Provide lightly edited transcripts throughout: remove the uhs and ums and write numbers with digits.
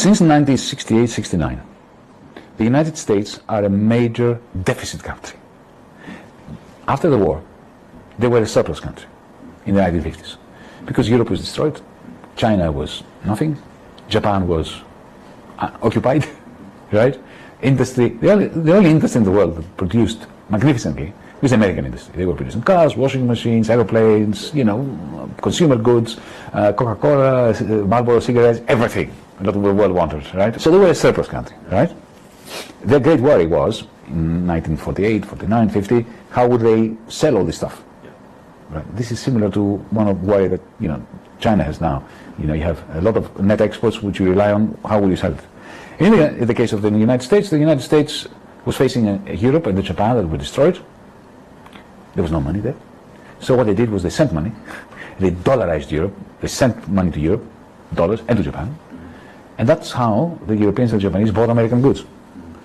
Since 1968-69, the United States are a major deficit country. After the war, they were a surplus country in the 1950s because Europe was destroyed, China was nothing, Japan was occupied, right? Industry, the only industry in the world that produced magnificently was the American industry. They were producing cars, washing machines, aeroplanes, consumer goods, Coca-Cola, Marlboro cigarettes, everything that the world wanted, right? So they were a surplus country, right? Their great worry was, in 1948, 49, 50, how would they sell all this stuff? Right. This is similar to one of worry that China has now. You have a lot of net exports which you rely on. How will you sell it? In the case of the United States was facing a Europe and Japan that were destroyed. There was no money there. So what they did was they sent money. They dollarized Europe. They sent money to Europe, dollars, and to Japan. And that's how the Europeans and Japanese bought American goods.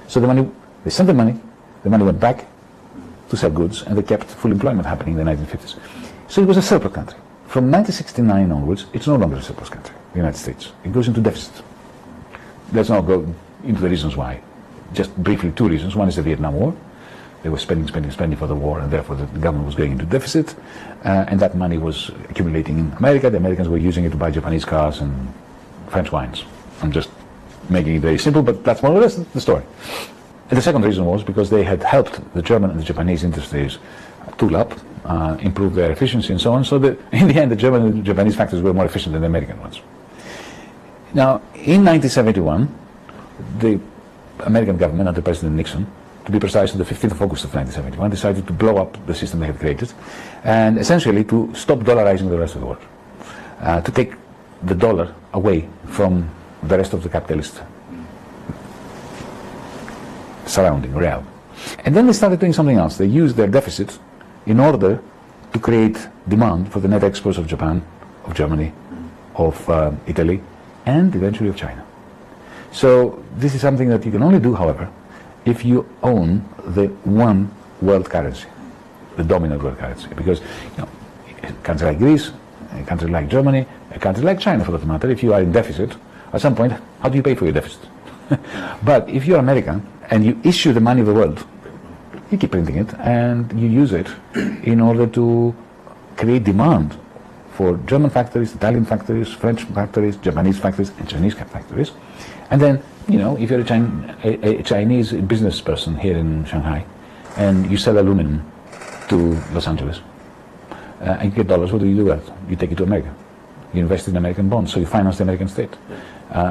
So they sent the money went back to sell goods, and they kept full employment happening in the 1950s. So it was a surplus country. From 1969 onwards, it's no longer a surplus country, the United States. It goes into deficit. Let's not go into the reasons why. Just briefly, two reasons. One is the Vietnam War. They were spending for the war, and therefore the government was going into deficit, and that money was accumulating in America. The Americans were using it to buy Japanese cars and French wines. I'm just making it very simple, but that's more or less the story. And the second reason was because they had helped the German and the Japanese industries tool up, improve their efficiency and so on, so that in the end the German and the Japanese factories were more efficient than the American ones. Now, in 1971, the American government under President Nixon, to be precise, on the 15th of August of 1971, decided to blow up the system they had created and essentially to stop dollarizing the rest of the world, to take the dollar away from the rest of the capitalist surrounding realm. And then they started doing something else. They used their deficit in order to create demand for the net exports of Japan, of Germany, of Italy, and eventually of China. So this is something that you can only do, however, if you own the one world currency, the dominant world currency. Because a country like Greece, a country like Germany, a country like China for that matter, if you are in deficit, at some point, how do you pay for your deficit? But if you're American and you issue the money of the world, you keep printing it and you use it in order to create demand for German factories, Italian factories, French factories, Japanese factories, and Chinese factories. And then, if you're a Chinese business person here in Shanghai and you sell aluminum to Los Angeles and you get dollars, what do you do with that? You take it to America. You invest in American bonds, so you finance the American state.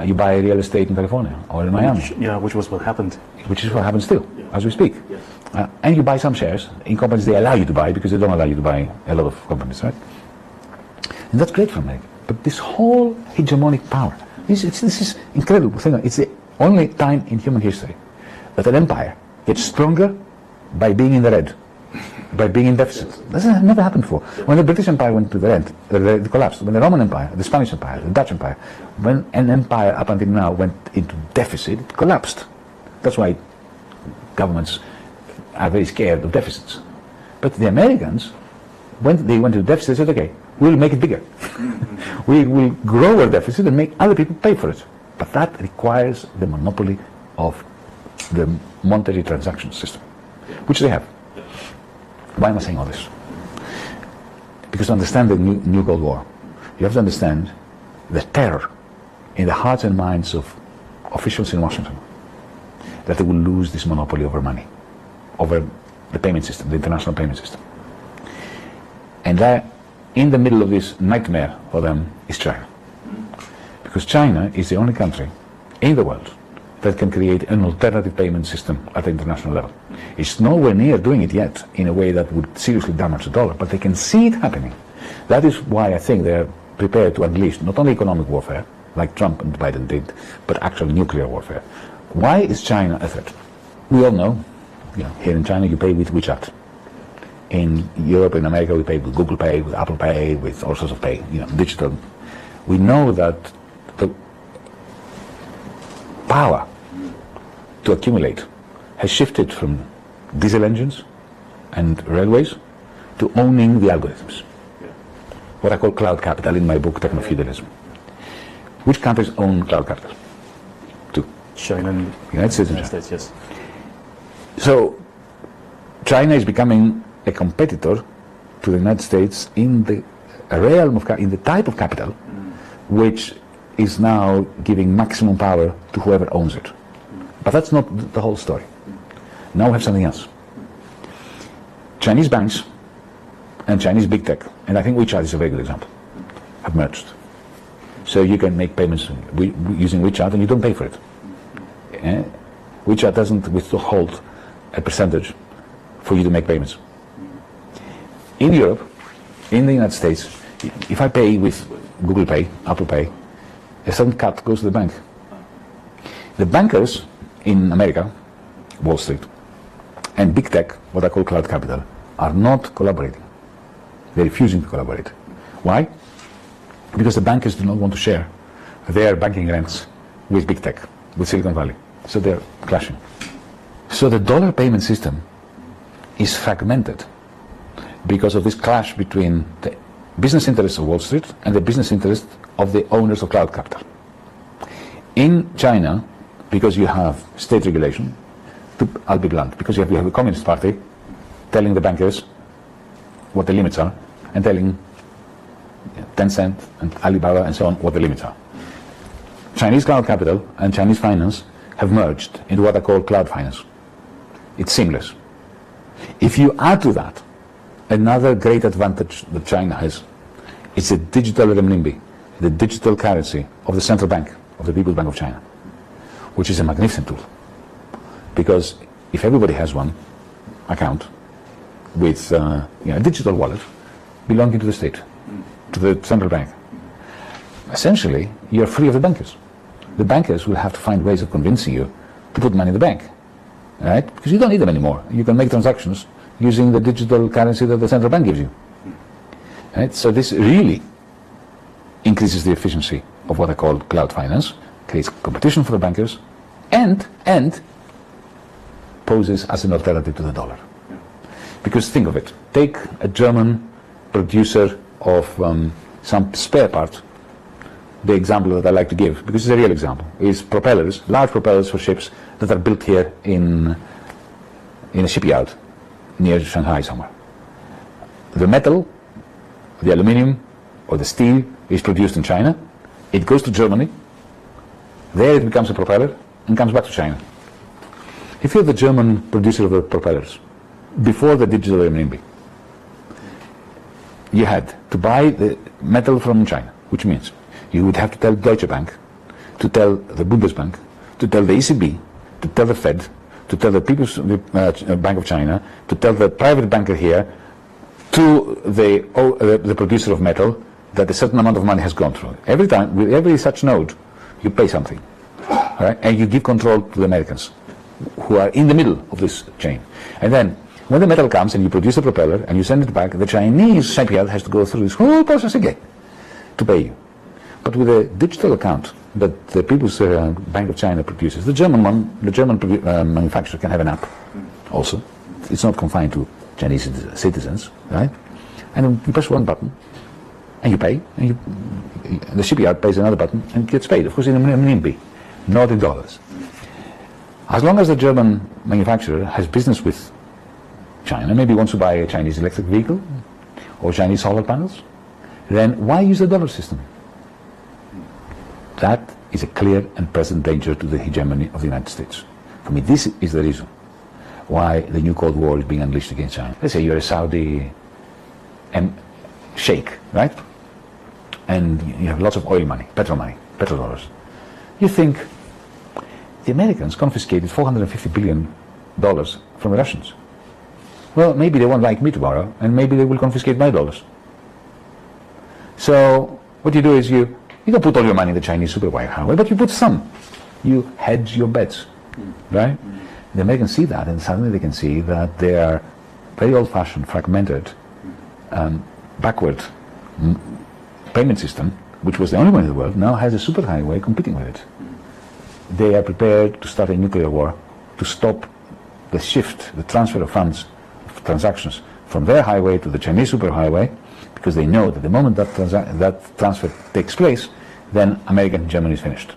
You buy real estate in California or in Miami. Which was what happened. Which is what happens still, as we speak. Yes. And you buy some shares in companies they allow you to buy because they don't allow you to buy a lot of companies, right? And that's great for America. But this whole hegemonic power, this is incredible thing. It's the only time in human history that an empire gets stronger by being in the red, by being in deficit. This has never happened before. When the British Empire went to the red, they collapsed. When the Roman Empire, the Spanish Empire, the Dutch Empire, when an empire up until now went into deficit, it collapsed. That's why governments are very scared of deficits. But the Americans, when they went to deficit, they said, okay, we'll make it bigger. We will grow our deficit and make other people pay for it. But that requires the monopoly of the monetary transaction system, which they have. Why am I saying all this? Because to understand the new Cold War, you have to understand the terror in the hearts and minds of officials in Washington that they will lose this monopoly over money, over the payment system, the international payment system. And that, in the middle of this nightmare for them, is China. Because China is the only country in the world that can create an alternative payment system at the international level. It's nowhere near doing it yet in a way that would seriously damage the dollar, but they can see it happening. That is why I think they're prepared to unleash not only economic warfare, like Trump and Biden did, but actual nuclear warfare. Why is China a threat? We all know, here in China you pay with WeChat. In Europe, in America, we pay with Google Pay, with Apple Pay, with all sorts of pay, digital. We know that the power to accumulate has shifted from diesel engines and railways to owning the algorithms. What I call cloud capital in my book, Techno-Feudalism. Which countries own cloud capital? China and United States. United States, yes. So China is becoming a competitor to the United States in the realm of, in the type of capital, which is now giving maximum power to whoever owns it. But that's not the whole story. Now we have something else. Chinese banks and Chinese big tech, and I think WeChat is a very good example, have merged. So you can make payments using WeChat and you don't pay for it. WeChat doesn't withhold a percentage for you to make payments. In Europe, in the United States, if I pay with Google Pay, Apple Pay, a certain cut goes to the bank. The bankers in America, Wall Street, and big tech, what I call cloud capital, are not collaborating. They're refusing to collaborate. Why? Because the bankers do not want to share their banking rents with big tech, with Silicon Valley. So they're clashing. So the dollar payment system is fragmented because of this clash between the business interests of Wall Street and the business interests of the owners of cloud capital. In China, because you have state regulation, I'll be blunt, because you have a Communist Party telling the bankers what the limits are and telling Tencent and Alibaba and so on what the limits are. Chinese cloud capital and Chinese finance have merged into what I call cloud finance. It's seamless. If you add to that another great advantage that China has, it's a digital renminbi, the digital currency of the central bank, of the People's Bank of China, which is a magnificent tool. Because if everybody has one account with a digital wallet belonging to the state, to the central bank, essentially you're free of the bankers. The bankers will have to find ways of convincing you to put money in the bank, right? Because you don't need them anymore. You can make transactions using the digital currency that the central bank gives you. Right? So this really increases the efficiency of what I call cloud finance, creates competition for the bankers, and poses as an alternative to the dollar. Because think of it, take a German producer of some spare part. The example that I like to give, because it's a real example, is propellers, large propellers for ships that are built here in a shipyard near Shanghai somewhere. The metal, the aluminium or the steel is produced in China. It goes to Germany. There it becomes a propeller and comes back to China. If you're the German producer of the propellers, before the digital renminbi, you had to buy the metal from China, which means you would have to tell Deutsche Bank, to tell the Bundesbank, to tell the ECB, to tell the Fed, to tell the People's Bank of China, to tell the private banker here, to the producer of metal, that a certain amount of money has gone through. Every time, with every such node, you pay something, right? And you give control to the Americans, who are in the middle of this chain. And then, when the metal comes and you produce a propeller and you send it back, the Chinese shipyard has to go through this whole process again to pay you. But with a digital account that the People's Bank of China produces, the German manufacturer can have an app also. It's not confined to Chinese citizens, right? And you press one button and you pay, and the shipyard pays another button and gets paid. Of course, in renminbi, not in dollars. As long as the German manufacturer has business with China, maybe wants to buy a Chinese electric vehicle or Chinese solar panels, then why use the dollar system? That is a clear and present danger to the hegemony of the United States. For me, this is the reason why the new Cold War is being unleashed against China. Let's say you're a Saudi sheikh, right? And you have lots of oil money, petrodollars. You think the Americans confiscated $450 billion from the Russians. Well, maybe they won't like me tomorrow, and maybe they will confiscate my dollars. So what you do is you don't put all your money in the Chinese superhighway, but you put some. You hedge your bets, right? The Americans see that, and suddenly they can see that their very old-fashioned, fragmented, backward payment system, which was the only one in the world, now has a superhighway competing with it. They are prepared to start a nuclear war to stop the shift, the transfer of funds, of transactions from their highway to the Chinese superhighway, because they know that the moment that transfer takes place, then American hegemony is finished.